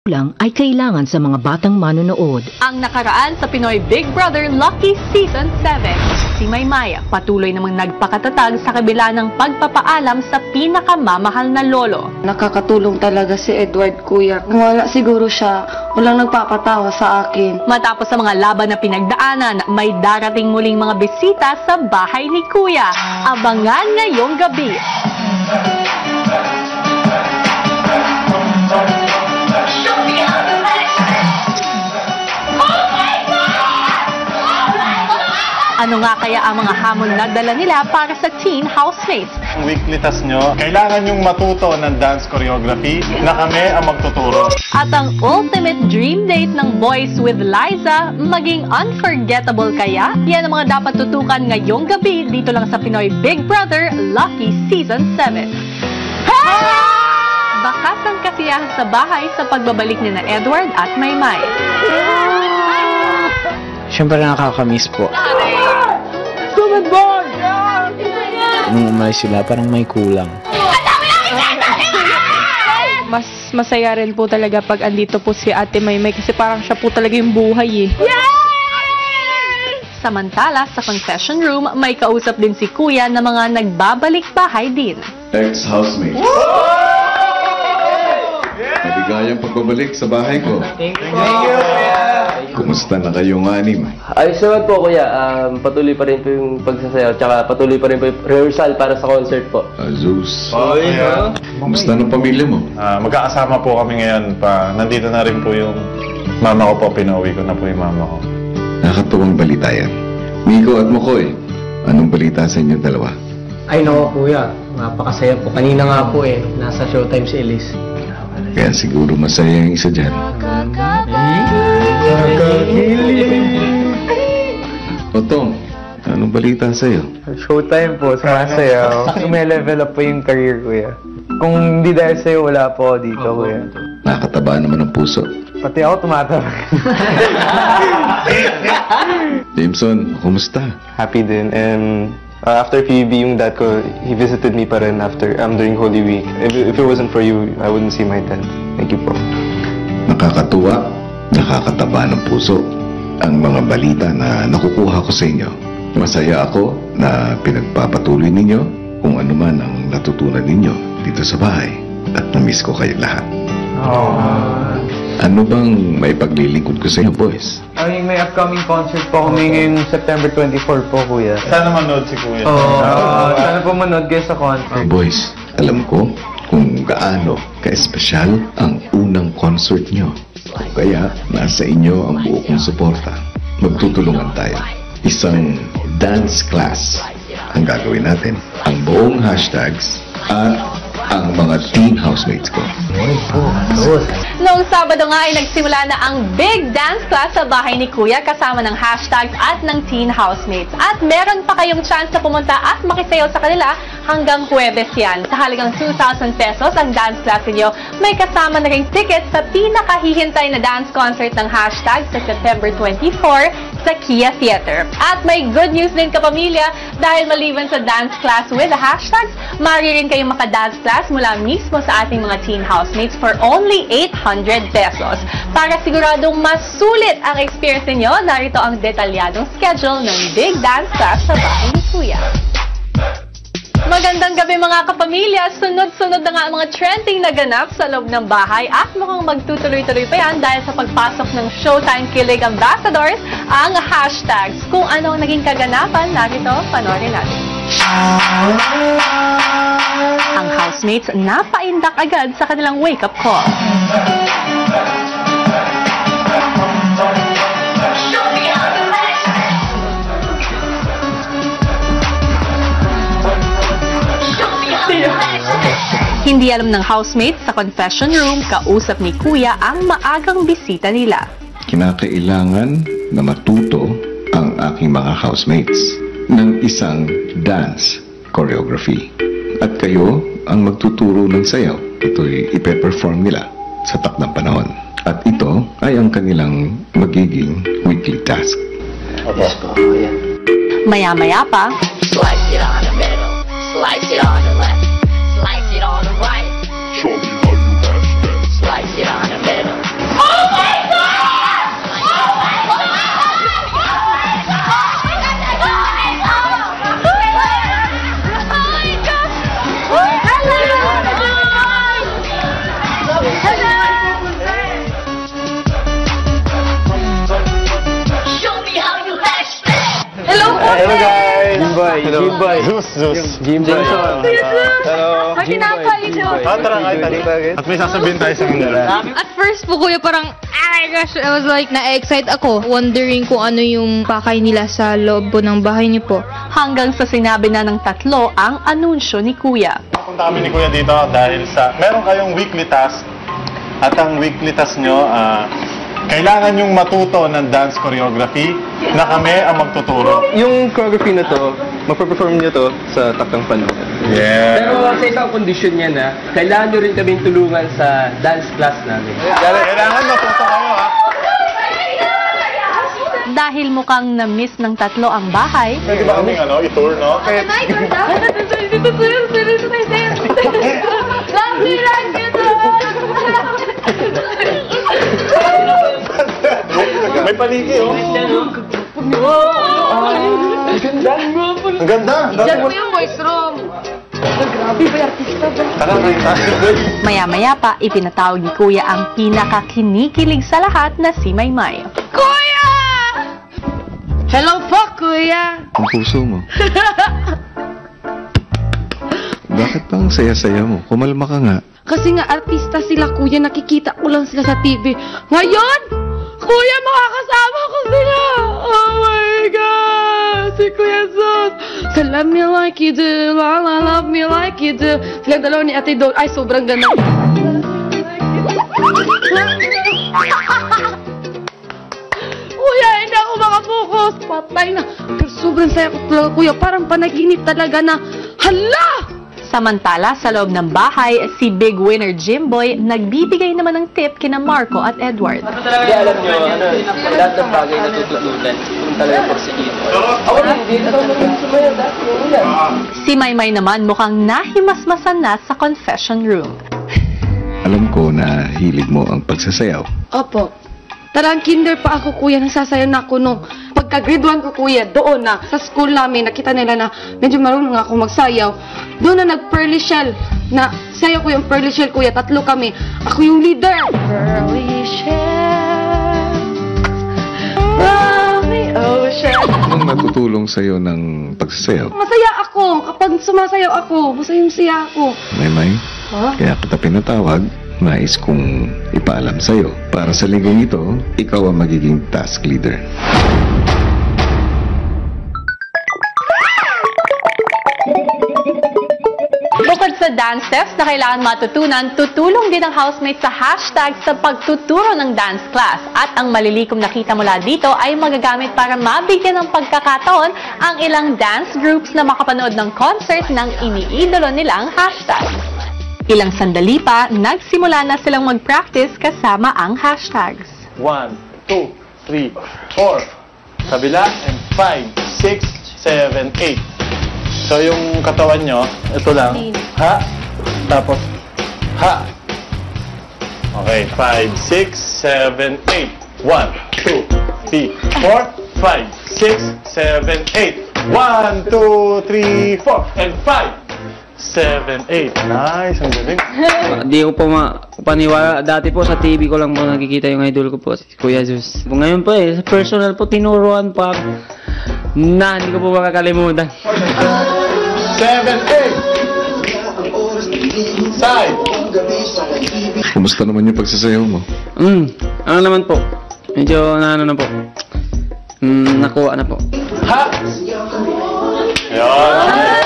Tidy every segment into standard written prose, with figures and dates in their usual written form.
lang ay kailangan sa mga batang manonood. Ang nakaraan sa Pinoy Big Brother Lucky Season 7. Si Maymay patuloy namang nagpakatatag sa kabila ng pagpapaalam sa pinakamamahal na lolo. Nakakatulong talaga si Edward, kuya. Kung wala siguro siya, walang nagpapatawa sa akin. Matapos sa mga laban na pinagdaanan, may darating muling mga bisita sa bahay ni kuya. Abangan ngayong gabi. Ano nga kaya ang mga hamon na dala nila para sa teen housemates? Ang weekly task nyo, kailangan yung matuto ng dance choreography na kami ang magtuturo. At ang ultimate dream date ng Boys with Liza, maging unforgettable kaya? Yan ang mga dapat tutukan ngayong gabi dito lang sa Pinoy Big Brother Lucky Season 7. Bakas ang kasiyahan sa bahay sa pagbabalik ni na Edward at Maymay. Siyempre nakakamiss po. Nung umalis sila, parang may kulang. Mas masaya rin po talaga pag andito po si Ate Maymay kasi parang siya po talaga yung buhay eh. Samantala, sa confession room, may kausap din si Kuya na mga nagbabalik bahay din. Ex-housemate. Maligayang pagbabalik sa bahay ko. Thank you. Kumusta na kayong anim? Ayos naman po, kuya. Patuloy pa rin po yung pagsasayaw, tsaka patuloy pa rin po yung rehearsal para sa concert po. Azus. Yeah. Kumusta ng pamilya mo? Magkakasama po kami ngayon pa. Nandito na rin po yung mama ko po. Pinauwi ko na po yung mama ko. Nakakatuwang balita yan. Miko at Mokoy, anong balita sa inyong dalawa? Ay nako kuya, napakasaya po. Kanina nga po nasa Showtime si Elise. Kaya siguro masaya yung isa dyan. Otong, anong balita sa'yo? Showtime po, sumasayaw. Sumelevel up po yung career, kuya. Kung hindi dahil sa'yo, wala po ako dito, kuya. Nakakataba naman ang puso. Pati ako tumatawag. Jameson, kumusta? Happy din. And after PBB, yung dad ko, he visited me pa rin after, during Holy Week. If it wasn't for you, I wouldn't see my dad. Thank you po. Nakakatuwa, nakakataba ng puso ang mga balita na nakukuha ko sa inyo. Masaya ako na pinagpapatuloy ninyo kung ano man ang natutunan ninyo dito sa bahay at na-miss ko kayo lahat. Ano bang may paglilingkod ko sa inyo, boys? Ay, may upcoming concert po kami ngayong September 24 po, kuya. Sana manood si Kuya. Sana po manood kayo sa concert. Boys, alam ko kung gaano ka-espesyal ang unang concert nyo. Kaya nasa inyo ang buo kong suporta. Magtutulungan tayo. Isang dance class ang gagawin natin. Ang buong hashtags at ang mga teen housemates ko. Noong Sabado nga ay nagsimula na ang big dance class sa bahay ni Kuya kasama ng hashtags at ng teen housemates. At meron pa kayong chance na pumunta at makisayaw sa kanila hanggang Huwebes yan. Sa halagang 2,000 pesos ang dance class niyo, may kasama na ring tickets sa pinakahihintay na dance concert ng hashtags sa September 24 sa Kia Theater. At may good news din kapamilya dahil maliban sa dance class with the hashtags, maaari rin kayong makadance class mula mismo sa ating mga teen housemates for only 800 pesos. Para siguradong masulit ang experience ninyo, narito ang detalyadong schedule ng big dance class sa bahay ni Kuya. Magandang gabi mga kapamilya! Sunod-sunod na nga ang mga trending na ganap sa loob ng bahay at mukhang magtutuloy-tuloy pa yan dahil sa pagpasok ng Showtime Kilig Ambassadors ang hashtags. Kung ano ang naging kaganapan, narito, panoorin natin. Ang housemates napaindak agad sa kanilang wake-up call. Hindi alam ng housemates sa confession room, kausap ni Kuya ang maagang bisita nila. Kinakailangan na matuto ang aking mga housemates ng isang dance choreography. At kayo ang magtuturo ng sayaw. Ito'y ipe-perform nila sa takdang panahon. At ito ay ang kanilang magiging weekly task. Maya-maya pa, slice it on the middle, slice it on the left, slice it on the right. Show me how you mash that. Slice it on the middle, Jimboy. Zeus. Jimboy. Hello. May tinapay ito. Tara, kahit at may sasabihin tayo sa mga At first po kuya parang, oh my gosh, I was like, na-excite ako. Wondering kung ano yung pakay nila sa loob po ng bahay niyo po. Hanggang sa sinabi na ng tatlo ang anunsyo ni Kuya. Punta kami ni Kuya dito dahil sa meron kayong weekly task at ang weekly task nyo kailangan yung matuto ng dance choreography na kami ang magtuturo. Yung choreography na to, mapaperform nyo to sa taktang panahon. Yeah. Pero sa isang kondisyon yan na, kailangan nyo rin kaming tulungan sa dance class namin. Kailangan matuto kayo ha. Dahil mukhang na-miss ng tatlo ang bahay, Pwede ba kaming i-tour, no? May paligi, oh. Ang ganda. Diyan po yung voice room. Tara, maya-maya pa ipinatawag ni Kuya ang pinakakinikilig sa lahat na si Maymay. Kuya! Hello po, kuya! Ang puso mo. Bakit ba ang saya-saya mo? Kumalma ka nga. Kasi nga artista sila kuya, nakikita ko lang sila sa TV. Ngayon, kuya, makakasama ko sila. Oh my God! Si Kuya Zeus. Sa love me like you do, la la love me like you do. Silang dalawa ni Ate Dol, ay sobrang ganda. Kuya, hindi ako makapokus. Patay na. Pero sobrang saya ko talaga, kuya. Parang panaginip talaga na, hala! Samantala, sa loob ng bahay, si Big Winner Jimboy nagbibigay naman ng tip kina Marco at Edward. Hindi alam nyo, lahat ng bagay na tututunan kung talaga porsigido. Ako rin, hindi Si Maymay naman mukhang nahimasmasan na sa confession room. Alam ko na hilig mo ang pagsasayaw. Opo. Tarang kinder pa ako, kuya, nasasayaw na ako nung pagka-grade 1 ko, kuya, doon na, sa school namin, nakita nila na medyo marunong ako magsayaw. Doon na nag-pearly shell, na sayaw ko yung pearly shell, kuya, 3 kami. Ako yung leader. Pearly shell, love the ocean. Anong natutulong sa'yo ng pagsasayaw? Masaya ako. Kapag sumasayaw ako, masayang-saya ako. Maymay, kaya kita pinatawag. Nais kong ipaalam sa'yo. Para sa linggong ito, ikaw ang magiging task leader. Bukod sa dance steps na kailangan matutunan, tutulong din ang housemates sa hashtag sa pagtuturo ng dance class. At ang malilikom na kita mula dito ay magagamit para mabigyan ng pagkakataon ang ilang dance groups na makapanood ng concert ng iniidolo nilang hashtag. Ilang sandali pa, nagsimula na silang mag-practice kasama ang hashtags. 1, 2, 3, 4. Kabila, and 5, 6, 7, 8. So yung katawan nyo, ito lang. Ha. Tapos, ha. Okay, 5, 6, 7, 8. 1, 2, 3, 4, 5, 6, 7, 8. 1, 2, 3, 4, and 5. 7, 8. Nice, ang galing. Di ko po paniwala. Dati po sa TV ko lang po nakikita yung idol ko po, si Kuya Zeus. Ngayon po sa personal po, tinuruan pa na hindi ko po makakalimutan. 7, 8. Side. Kumusta naman yung pagsasayaw mo? Ano naman po? Medyo na po. Nakuha na po. Ha! Yan.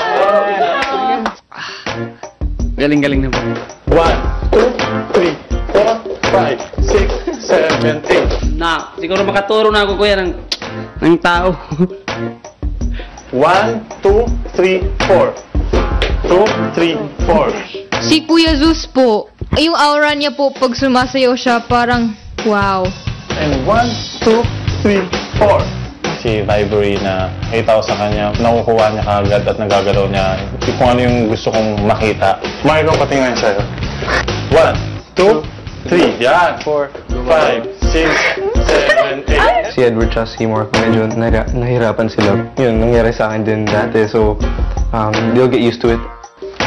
Galing-galing na po. 1, 2, 3, 4, 5, 6, 7, 8. Na, siguro makaturo na ako, kuya, ng tao. 1, 2, 3, 4. 2, 3, 4. Si Kuya Zeus po, yung aura niya po pag sumasayaw siya, parang wow. And 1, 2, 3, 4. Si Vibery na nakita ko sa kanya, nakukuha niya kaagad at nagagalaw niya kung ano yung gusto kong makita. Marlon, patingin sa'yo. 1, 2, 3, yan. 4, 5, 6, 7, 8. Si Edward at si Marco, medyo nahirapan sila. Yun, nangyari sa akin din dati. So, they'll get used to it.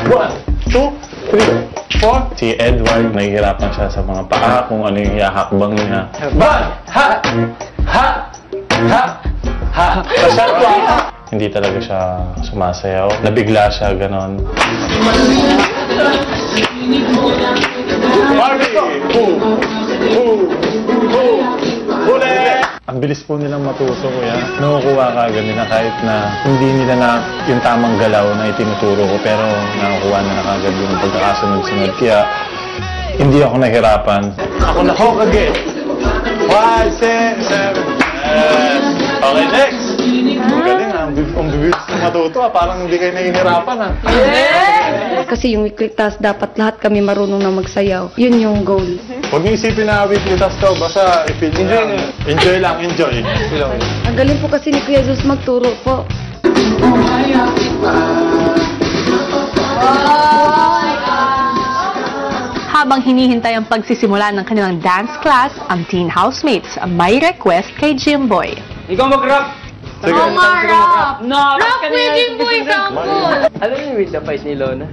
1, 2, 3, 4. Si Edward, nahihirapan siya sa mga paa, kung ano yung ihahakbang niya. 1, ha! Ha! Ha! Ha! hindi talaga siya sumasayaw. Nabigla siya, ganon. Ang bilis po nilang matuto, kuya. Nakukuha ka agad nila kahit na hindi nila na yung tamang galaw na itinuturo ko, pero nakukuha na kagad yung pagkakasunod-sunod. Kaya hindi ako nahirapan. Ako na hawk again. 5, 6, 7. Yes. Okay, next. Magaling ha. Ang bibilis na matuto ha. Parang hindi kayo nahihirapan ha. Kasi yung weekly task, dapat lahat kami marunong na magsayaw. Yun yung goal. Huwag niyo isipin na weekly task to. Basta enjoy lang, enjoy. Ang galing po kasi ni Kuya Zeus magturo po. Habang hinihintay ang pagsisimula ng kanilang dance class, ang teen housemates may request kay Jimboy. Ikaw mag-rap! Sige. Rap! No, Rap with Jimboy sample! Alam niyo yung the fight ni Lona?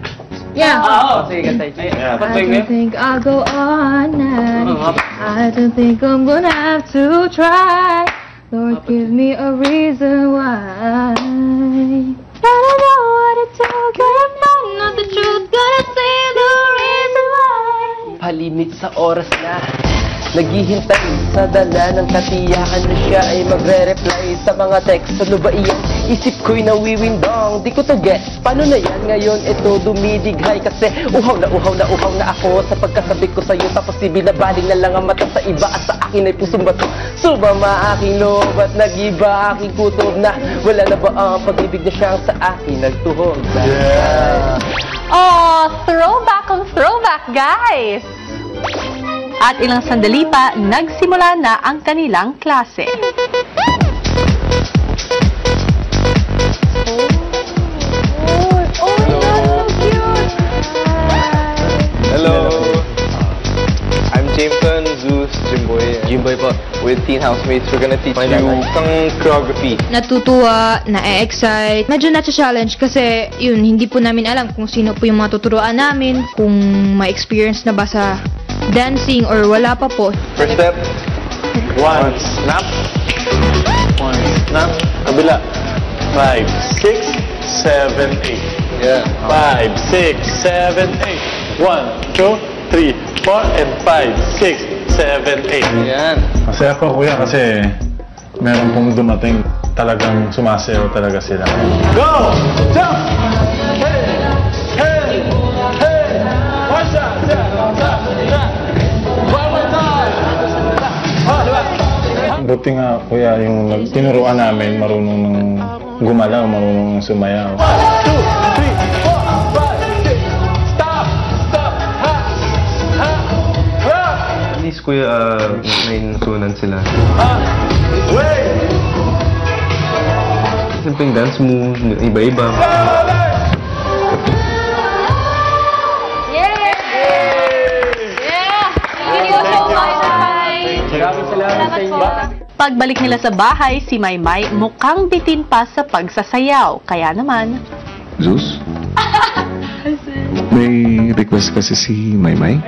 Yeah. Oo. Sige, kantay. I don't think I'll go on night. I don't think I'm gonna have to try. Lord, give me a reason why. I don't know what to do, gotta find out the truth, gotta say the reason why. Palimit sa oras na naghihintay sa dala ng katiyakan na siya ay magre-reply sa mga text. Ano ba iyan? Isip ko'y nawiwindong, di ko to gets. Paano na yan ngayon? Ito dumidighay kasi uhaw na ako sa pagkasabi ko sa'yo. Tapos binabaling na lang ang mata sa iba at sa akin ay pusong bato. Sumama aking loob at nag-iba aking kutob na wala na ba ang pag-ibig na siyang sa akin nagtuhog. Yeah. Oh, throwback on throwback, guys! At ilang sandali pa, nagsimula na ang kanilang klase. Hello. I'm Jameson, Zeus, Jimboy po. With Teen Housemates, we're gonna teach you pang choreography. Natutuwa, na-excite, medyo na-challenge kasi yun, hindi po namin alam kung sino po yung matuturoan namin, kung may experience na ba sa dancing or wala pa po. First step. One, snap. One, snap. Kabila. 5, 6, 7, 8. Yeah. 5, 6, 7, 8. 1, 2, 3, 4, and 5, 6, 7, 8. Yan. Masaya po, kuya, kasi meron pong dumating talagang sumasayaw talaga sila. Go! Jump! Hey! Hey! Hey! One shot! One more time! Buti nga, kuya, yung tinuruan namin, marunong nang gumalaw, marunong nang sumayaw. 1, 2, 3, 4, 5, 6, stop! Stop! Ha! Ha! Ha! At least kuya, may natunan sila. Ha! Wait! Simpleng dance move, iba-iba. Pagbalik nila sa bahay, si Maymay mukhang bitin pa sa pagsasayaw. Kaya naman... Zeus? May request kasi si Maymay?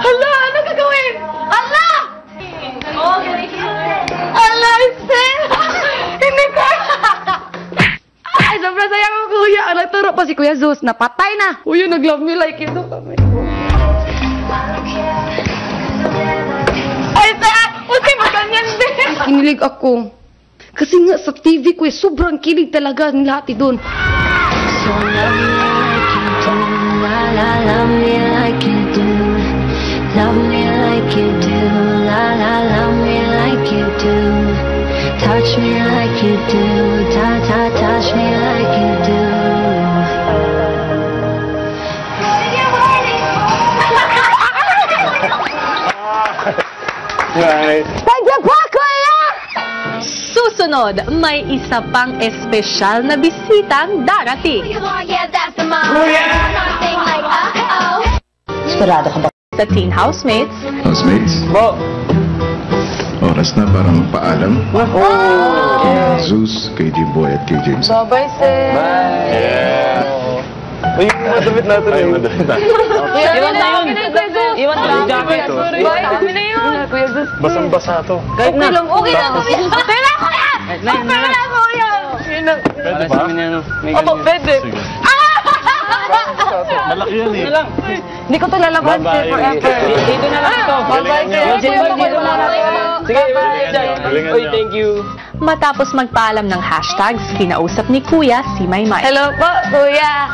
Hala! Ano gagawin? Hala! Hala! Hindi ko! Ay, sobrang saya ko, kuya. Ang nagturo pa si Kuya Zeus. Napatay na. Kuya, nag-love me like you. Ay, kasi maganyan din. Kinilig ako. Kasi nga sa TV ko sobrang kilig talaga nila ati doon. So love me like you do. Love me like you do. Love me like you do. Touch me like you do. Touch me like you do. Right. Thank you po, kuya! Susunod, may isa pang espesyal na bisitang darating. Esperado ka ba? Sa Teen Housemates. Housemates? Bo! Oras na para magpaalam. Zeus, kay Jimboy at kay James. Bye-bye, sir. Yeah. Uy, madamit natin. Ay, madamit na. Iwan na yun! Iwan na yung jacket. Kami na yun. Basang-basa to. Kahit na. Okay lang, kuya. Okay lang, kuya. Kahit na, yun na lang. Kuya. Pwede ba? Opo, pwede. Sige. Malaki yan eh. Hindi ko to lalaban, sir, Bye-bye. forever. Dito na lang ito. Galingan nyo. Dito na lang ito. Sige, Galingan Uy, nyo. thank you. Matapos magpaalam ng hashtags, kinausap ni Kuya si Maymay. Hello po, kuya.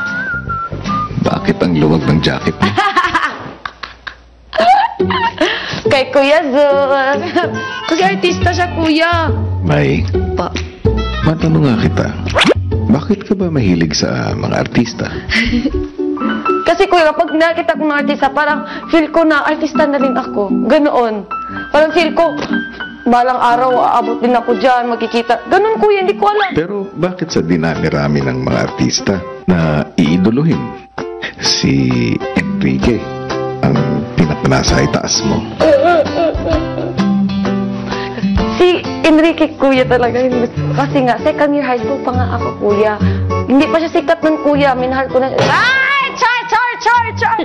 Bakit ang luwag ng jacket mo? Kay Kuya Zul. Kasi artista siya, kuya. May, Pa. matanong nga kita. Bakit ka ba mahilig sa mga artista? Kasi kuya, kapag nakita ko ng artista, parang feel ko na artista na rin ako. Ganoon. Parang feel ko, balang araw, aabot din ako dyan, magkikita. Ganon kuya, hindi ko alam. Pero bakit sa dinami-rami ng mga artista na iidoluhin? Si Enrique ang pinakanasa itaas mo. Si Enrique, kuya talaga. Kasi nga, second year high school pa nga ako, kuya. Hindi pa siya sikat ng kuya. Minahal ko na. Ay! Char!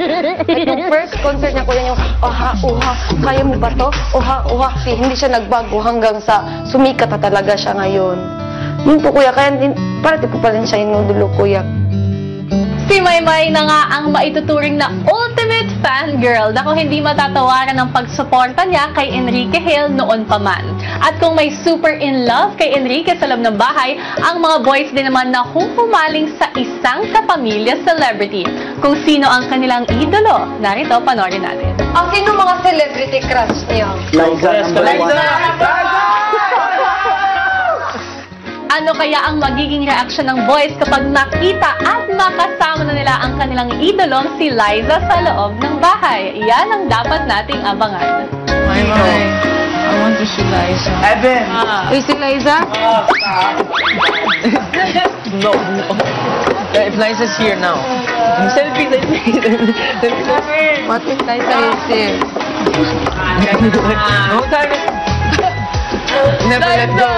Yung first concert niya, kuya, yung oha, uha. Kaya mo ba to? Oha, uha. Hindi siya nagbago hanggang sa sumikat na talaga siya ngayon. Yun po, kuya. Kaya parati ko pa rin siya inudulo, kuya. Si Maymay na nga ang maituturing na ultimate fangirl na kung hindi matatawaran ng pagsuporta niya kay Enrique Hill noon pa man. At kung may super in love kay Enrique sa loob ng bahay, ang mga boys din naman na humaling sa isang kapamilya celebrity. Kung sino ang kanilang idolo, narito, panoorin natin. Ang sino mga celebrity crush niyo? Ano kaya ang magiging reaksyon ng boys kapag nakita at makasama na nila ang kanilang idolong si Liza sa loob ng bahay? Yan ang dapat nating abangan. I want to see Liza. Evan! Uy, si Liza? No. If Liza's here now. Selfie. What if Liza is here? Never let go.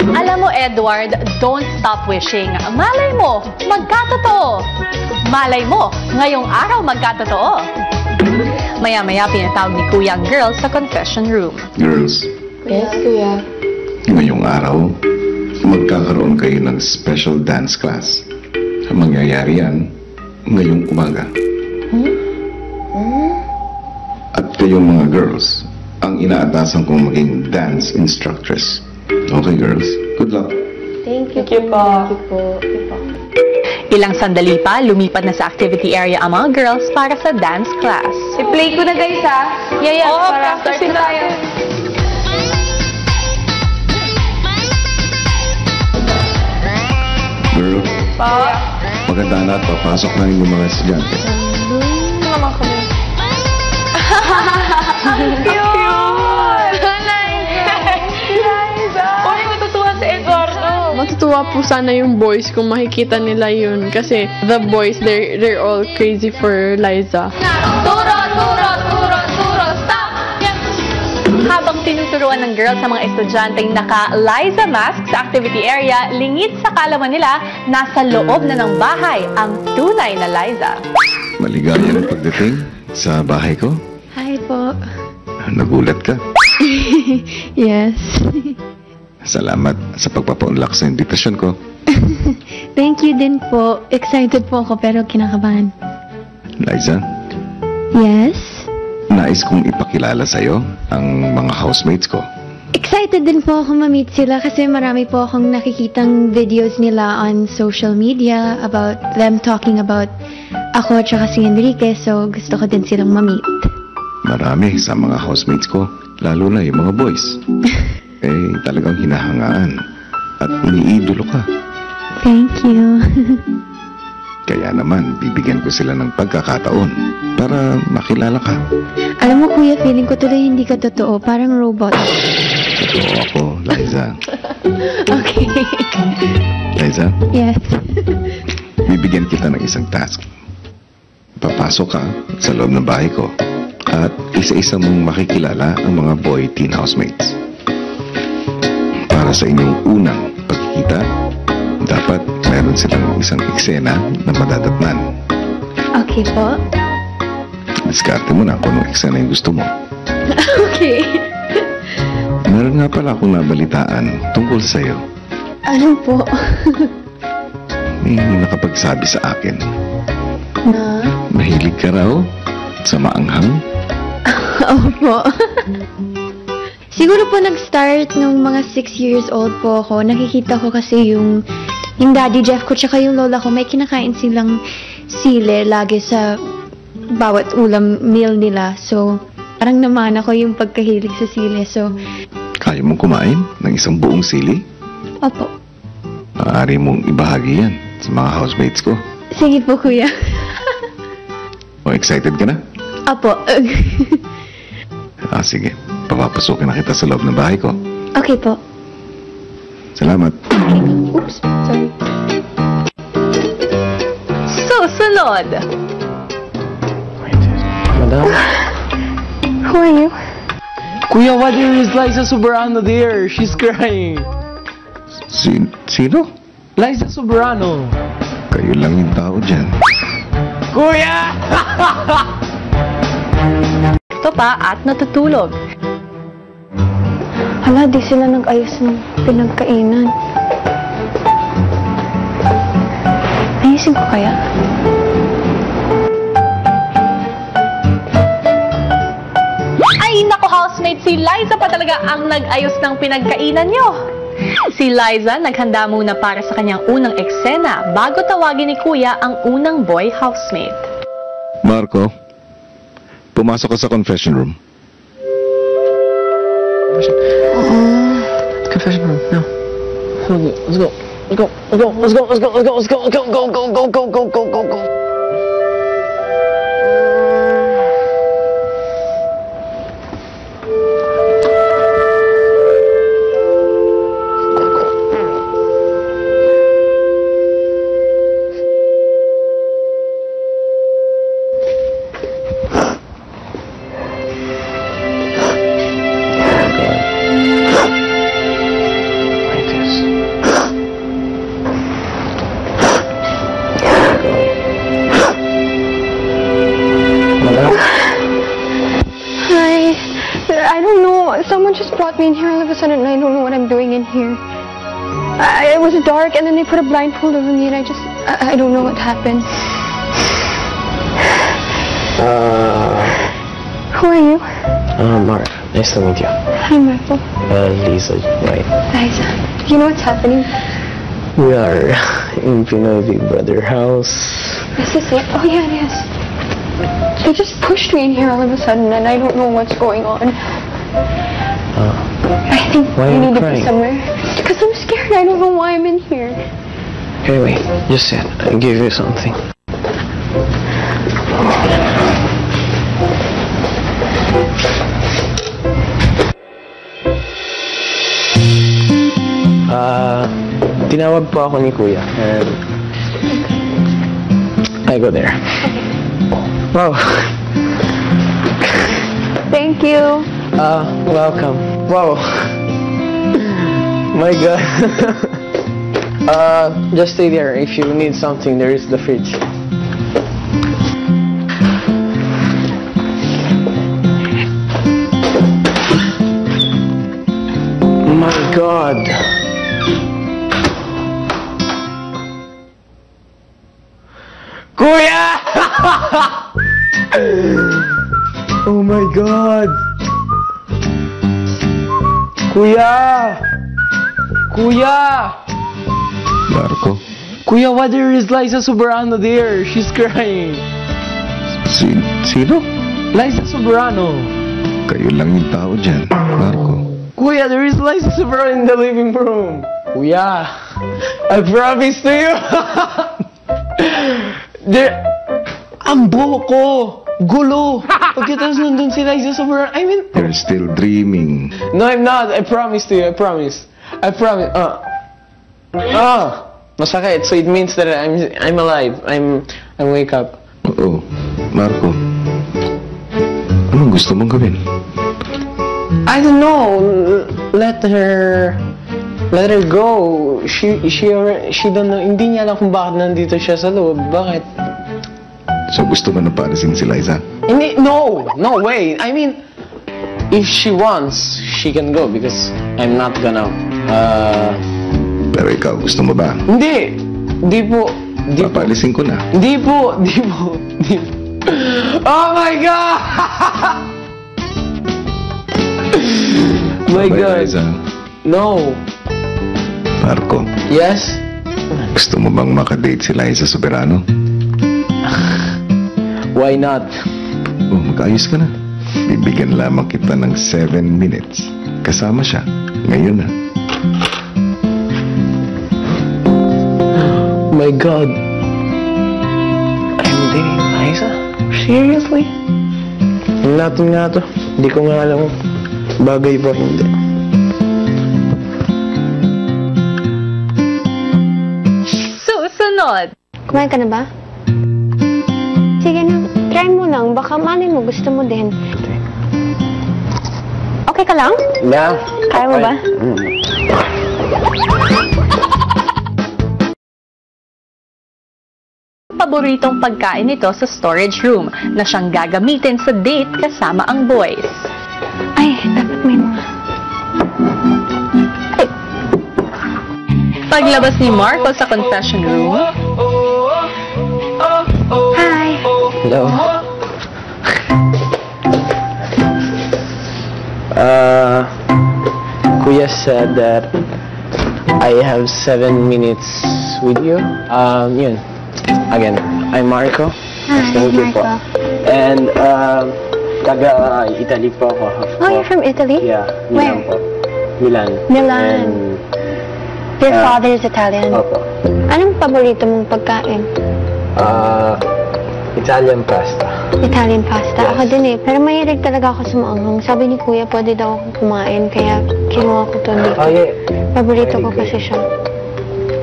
Alam mo, Edward, don't stop wishing. Malay mo, magkatotoo. Malay mo, ngayong araw magkatotoo. Maya-maya pinatawag ni Kuya ang girls sa confession room. Girls, Yes, kuya. ngayong araw, magkakaroon kayo ng special dance class. Mangyayari yan ngayong umaga. At kayong mga girls, ang inaatasan kong maging dance instructress. Okay, girls. Good luck. Thank you po. Ilang sandali pa, lumipat na sa activity area ang mga girls para sa dance class. I-play ko na guys ha. Yeah, Oo, para practice start na tayo. Girl, maganda na at papasok na yung mga estudyante. Naman kami. Uy, matutuwa si Eduardo. Matutuwa po sana yung boys kung makikita nila yun. Kasi the boys, they're all crazy for Liza. Turo, stop! Habang tinuturuan ng girls sa mga estudyanteng naka-Liza mask sa activity area, lingid sa kalaman nila, nasa loob na ng bahay ang tunay na Liza. Maligayang pagdating sa bahay ko. Hi po. Nagulat ka. Yes. Salamat sa pagpapaunlak sa imbitasyon ko. Thank you din po. Excited po ako pero kinakabahan. Liza, Yes. nais kong ipakilala sa'yo ang mga housemates ko. Excited din po ako ma-meet sila kasi marami po akong nakikitang videos nila on social media about them talking about ako at saka si Enrique, so gusto ko din silang ma-meet. Marami sa mga housemates ko, lalo na yung mga boys. Talagang hinahangaan at iniidolo ka. Thank you. Kaya naman, bibigyan ko sila ng pagkakataon para makilala ka. Alam mo kuya, feeling ko tuloy hindi ka totoo, parang robot. Totoo ako, Liza. Okay. Liza, Yes. bibigyan kita ng isang task. Papasok ka sa loob ng bahay ko at isa-isa mong makikilala ang mga boy teen housemates. Para sa inyong unang pagkikita, dapat meron silang isang eksena na madadatnan. Okay po. Diskarte mo na kung anong eksena yung gusto mo. Okay. Meron nga pala akong nabalitaan tungkol sa'yo. Ano po? May nakapagsabi sa akin. Na? Mahilig ka raw sa maanghang? Opo. Siguro po nag-start nung mga 6 years old po ako. Nakikita ko kasi yung Daddy Jeff ko tsaka yung lola ko, may kinakain silang sili lagi sa bawat ulam meal nila. So, parang naman ako yung pagkahilig sa sili. So, Kaya mong kumain ng isang buong sili? opo. Maaari mong ibahagi yan sa mga housemates ko. Sige po, kuya. O, excited ka na? Opo. Sige. Papapasukin na kita sa loob ng bahay ko. Okay po. Salamat. Oops, sorry. Susunod! Madam? Who are you? Kuya, what is Liza Soberano there? She's crying. Sino? Liza Soberano. Kayo lang yung tao dyan. Kuya! Ito pa at natutulog. Hala, di sila nag-ayos ng pinagkainan. Ayusin ko kaya? Ay, naku housemate, si Liza pa talaga ang nag-ayos ng pinagkainan nyo. Si Liza naghanda muna para sa kanyang unang eksena bago tawagin ni Kuya ang unang boy housemate. Marco, pumasok ka sa confession room. Confession room, no. Let's go. Let's go. Let's go. Let's go. Let's go. Let's go. Let's go. Go. Go. Go. Go. Go. Go. Go. Go. Someone just brought me in here all of a sudden and I don't know what I'm doing in here. It was dark and then they put a blindfold over me and I don't know what happened. Who are you? Mark. Nice to meet you. Hi, Marco. Lisa, right? Liza. Do you know what's happening? We are in Pinoy Big Brother house. This is it? Oh, yeah, yes. They just pushed me in here all of a sudden and I don't know what's going on. I think why we are you need to crying? be somewhere. Because I'm scared. I don't know why I'm in here. Hey, wait. Just sit. I'll give you something. Tinawag po ako ni Kuya. And I go there. Wow. Thank you. Welcome. Wow. My God. Just stay there. If you need something, there is the fridge. My God. Kuya! Oh my God. Kuya! Kuya! Marco? Kuya, why there is Liza Soberano there? She's crying. Sino? Liza Soberano. Kayo lang yung tao dyan, Marco. Kuya, there is Liza Soberano in the living room. Kuya, I promise to you. Ang buko. Gulo. Pagkatapos nandun si Liza Soberano, I mean... You're still dreaming. No, I'm not. I promise to you. I promise. I promise. Masakit. So it means that I'm alive. I'm wake up. Oo. Marco, anong gusto mong gawin? I don't know. Let her go. She don't know. Hindi niya alam kung bakit nandito siya sa loob. Bakit? So gusto mo na paalisin si Liza? No way. I mean, if she wants, she can go because I'm not gonna, Pero ikaw, gusto mo ba? Hindi po. Papaalisin ko na. Hindi po. Oh my God! My Bye, God. Liza. No. Marco, Yes? gusto mo bang makadate si Liza Soberano? Why not? Oh, mag-ayos ka na. Bibigyan lamang kita ng 7 minutes. Kasama siya. Ngayon na. My God. I'm dating Liza? Seriously? Natin nga to. Hindi ko nga alam kung bagay ba hindi. Susunod. Kumain ka na ba? Sige na, try mo lang. Baka malay mo, gusto mo din. Okay ka lang? Yeah. Kaya mo ba? Paboritong pagkain nito sa storage room na siyang gagamitin sa date kasama ang boys. Ay, dapat may mga... Paglabas ni Marco sa confession room, Hi! Hello. Kuya said that I have 7 minutes with you. Yun. Again, I'm Marco. Hi, Thank you po. Marco. And, taga-Italy po ako. Oh, you're from Italy? Yeah, Where? Milan po. Milan. Milan. And, Your father is Italian? Opo. Anong paborito mong pagkain? Italian pasta. Italian pasta. Ako din eh. Pero mahilig talaga ako sa maanghang. Sabi ni Kuya, pwede daw akong kumain. Kaya kinuha ko to dito. Oh, yeah. Paborito ko kasi siya.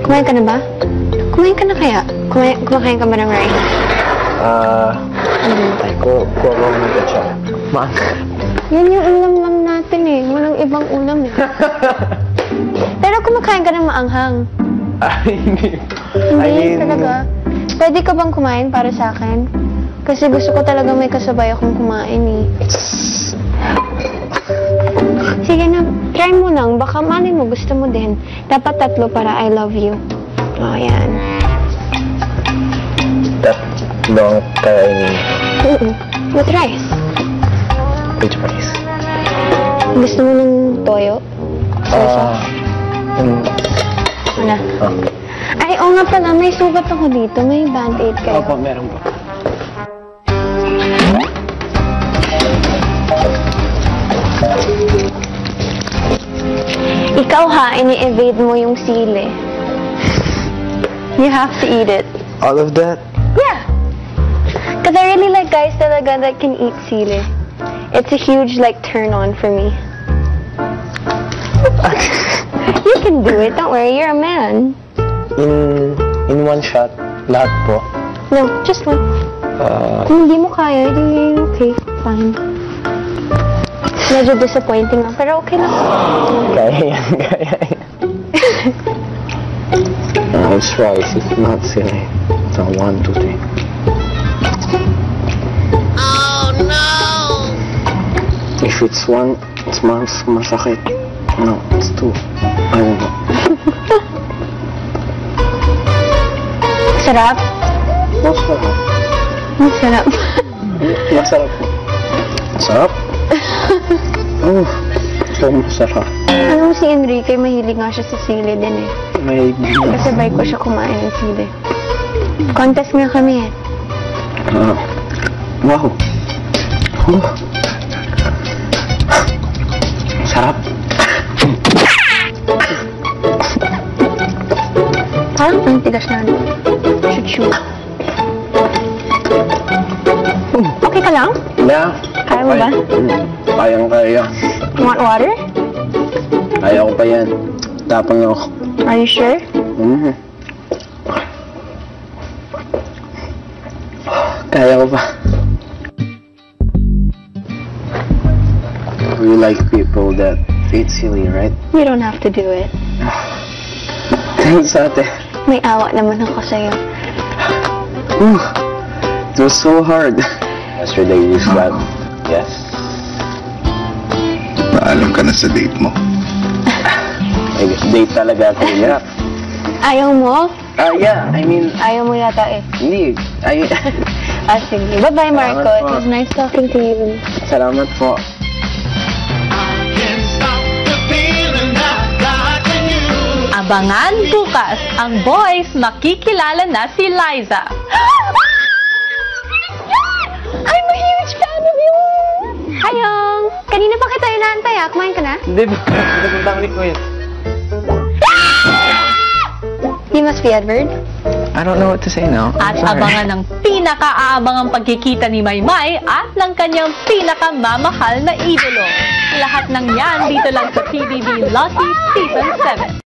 Kumain ka na ba? Kumain ka na kaya? Kumakain ka ba ng rice? Kuha ko ng ketchup. Yan yung ulam lang natin eh. Walang ibang ulam eh. Pero kumakain ka ng maanghang. Hindi. Hindi talaga. Pwede ka bang kumain para sa akin? Kasi gusto ko talaga may kasabay akong kumain eh. Sige na, try mo lang. Baka malay mo, gusto mo din. Dapat 3 para I love you. Oh, yan. Long kainin. With rice. Which rice? Gusto mo ng toyo? Wala. Ay, oo nga pala, may sugat ako dito. May band-aid kayo. Opo, meron po. Ikaw ha, ini-evade mo yung sili. You have to eat it. All of that? Yeah. Because I really like guys talaga that can eat sili. It's a huge, like, turn-on for me. You can do it. Don't worry. You're a man. In one shot, lahat po. No, just one. Kung hindi mo kaya, di okay. Fine. Medyo disappointing lang, pero okay lang. Kaya yan. It's rice. It's not silly. It's a 1, 2, 3. Oh no! If it's 1, it's masakit. No, it's 2. I don't know. Sarap? Masarap. Masarap. Masarap po. Masarap? Oh, ito masarap. Alam mo si Enrique, mahilig nga siya sa sili din eh. May... Kasabay ko siya kumain ng sili. Contest nga kami eh. Wow. Sarap. Parang ang tigas na ano. Chuchu. Okay ka lang? Yeah. Kaya mo ba? Kayang-kaya. You want water? Kaya ko pa yan. Tapang ako. Are you sure? Kaya ko pa. You like people that eat silly, right? You don't have to do it. Thanks, ate. May awa naman ako sa'yo. It was so hard. Yesterday we slept. Yes. Paalam ka na sa date mo. Date talaga, kuya. Ayaw mo? Yeah, I mean... Ayaw mo yata eh. Hindi. Sige. Bye-bye, Marco. Salamat It po. was nice talking to you. Salamat po. Abangan bukas ang boys makikilala na si Liza. I'm a huge fan of you! Ayong! Kanina pa kita inaantay ah. Kumain ka na? Hindi ba? Pinapunta ko ni Kuya. You must be Edward. I don't know what to say now. At abangan ng pinaka-aabangang pagkikita ni Maymay at ng kanyang pinakamamahal na idolo. Lahat ng yan dito lang sa TVB Lucky Season 7.